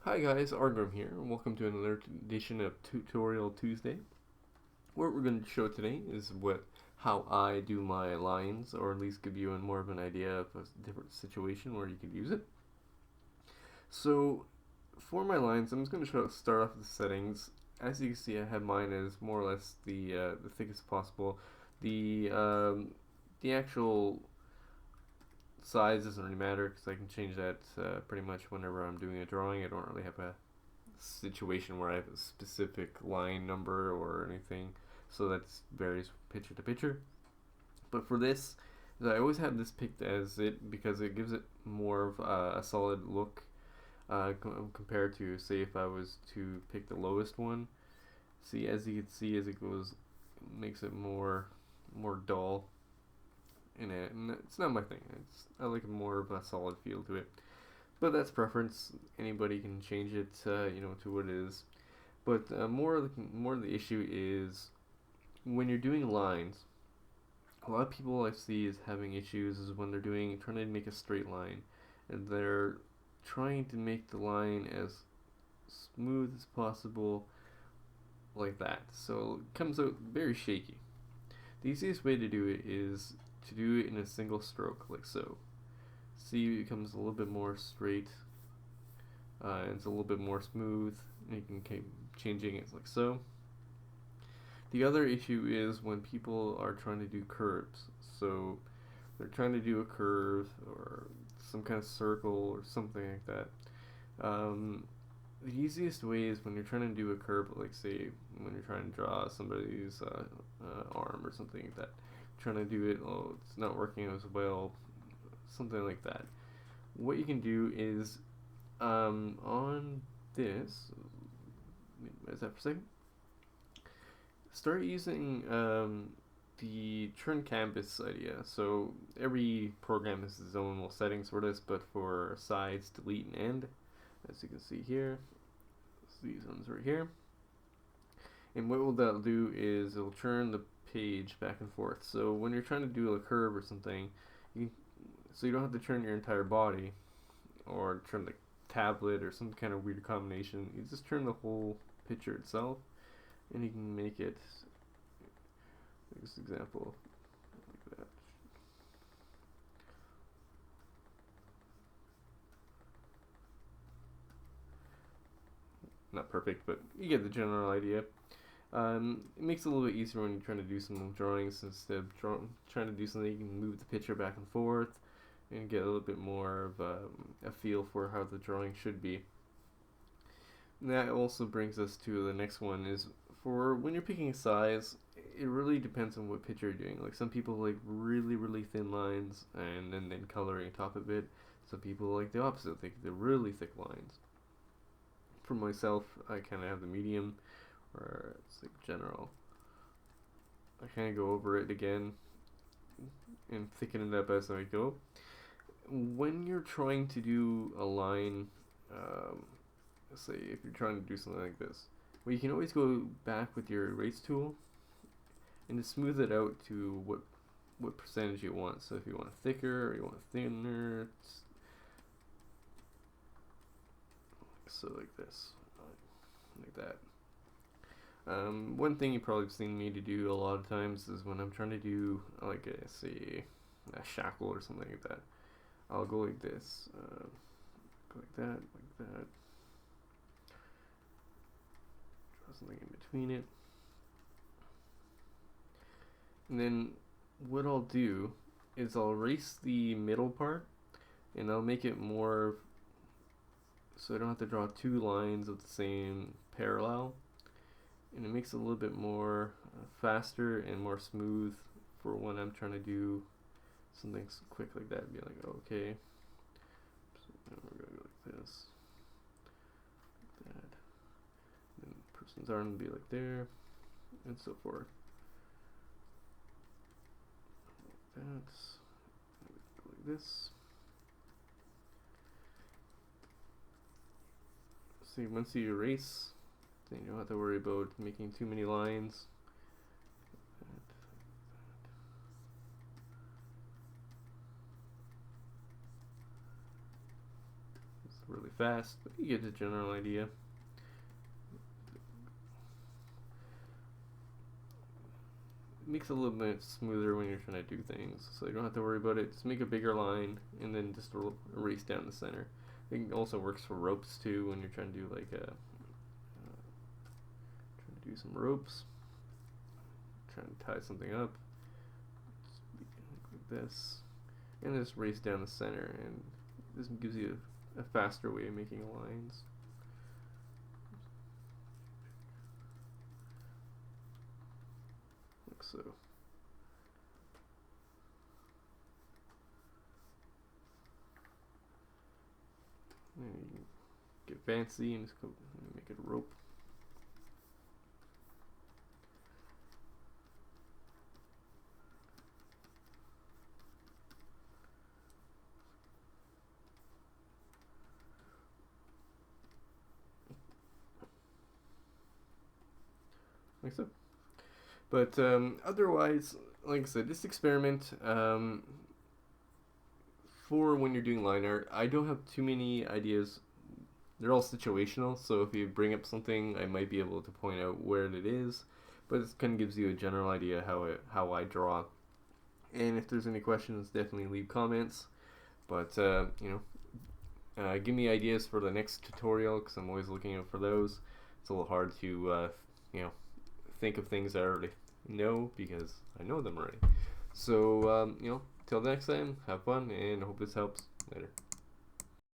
Hi guys, Argrim here, and welcome to another edition of Tutorial Tuesday. What we're going to show today is how I do my lines, or at least give you more of an idea of a different situation where you could use it. So, for my lines, I'm just going to start off with the settings. As you can see, I have mine as more or less the thickest possible. The actual size doesn't really matter because I can change that pretty much whenever I'm doing a drawing. I don't really have a situation where I have a specific line number or anything, so that varies picture to picture. But for this, I always have this picked as it because it gives it more of a solid look compared to, say, if I was to pick the lowest one. See, as you can see, as it goes, it makes it more dull in it, and it's not my thing. I like more of a solid feel to it. But that's preference. Anybody can change it, to what it is. But more of the issue is when you're doing lines. A lot of people I see is having issues is when they're trying to make a straight line, and they're trying to make the line as smooth as possible, like that. So it comes out very shaky. The easiest way to do it is to do it in a single stroke, like so. See, it becomes a little bit more straight. It's a little bit more smooth, and you can keep changing it like so. The other issue is when people are trying to do curves. So they're trying to do a curve or some kind of circle or something like that. The easiest way is when you're trying to do a curve, like say when you're trying to draw somebody's arm or something like that. Trying to do it, oh, it's not working as well, something like that. What you can do is on this, is that for a second? Start using the turn canvas idea. So every program has its own little settings for this, but for sides, delete, and end, as you can see here, these ones right here. And what will that do is it'll turn the page back and forth. So when you're trying to do a curve or something, so you don't have to turn your entire body or turn the tablet or some kind of weird combination. You just turn the whole picture itself, and you can make it. This example like that. Not perfect, but you get the general idea. It makes it a little bit easier when you're trying to do some drawings. Instead of trying to do something, you can move the picture back and forth and get a little bit more of a feel for how the drawing should be. And that also brings us to the next one is for when you're picking a size, it really depends on what picture you're doing. Like some people like really thin lines and then coloring top of it. Some people like the opposite, like the really thick lines. For myself, I kind of have the medium, or it's like general. I kind of go over it again and thicken it up as I go. When you're trying to do a line, let's say if you're trying to do something like this, well, you can always go back with your erase tool and to smooth it out to what percentage you want. So if you want thicker or you want thinner, so like this, like that. One thing you've probably seen me to do a lot of times is when I'm trying to do like say a shackle or something like that. I'll go like this, go like that, like that. Draw something in between it, and then what I'll do is I'll erase the middle part, and I'll make it more so I don't have to draw two lines of the same parallel, and it makes it a little bit more faster and more smooth for when I'm trying to do something quick like that. Be like, okay, so now we're gonna go like this, like that. Then the person's arm will be like there, and so forth. Like that. Go like this. See, once you erase, then you don't have to worry about making too many lines. It's really fast, but you get the general idea. It makes it a little bit smoother when you're trying to do things, so you don't have to worry about it. Just make a bigger line and then just erase down the center. It also works for ropes too when you're trying to do like trying to do some ropes, trying to tie something up, like this, and just erase down the center, and this gives you a faster way of making lines. Like so. And you can get fancy and just go make it a rope. Like so. But otherwise, like I said, just experiment. For when you're doing line art, I don't have too many ideas. They're all situational, so if you bring up something, I might be able to point out where it is. But it kind of gives you a general idea how I draw. And if there's any questions, definitely leave comments. But give me ideas for the next tutorial, because I'm always looking out for those. It's a little hard to think of things I already know because I know them already. So till next time, have fun, and I hope this helps. Later.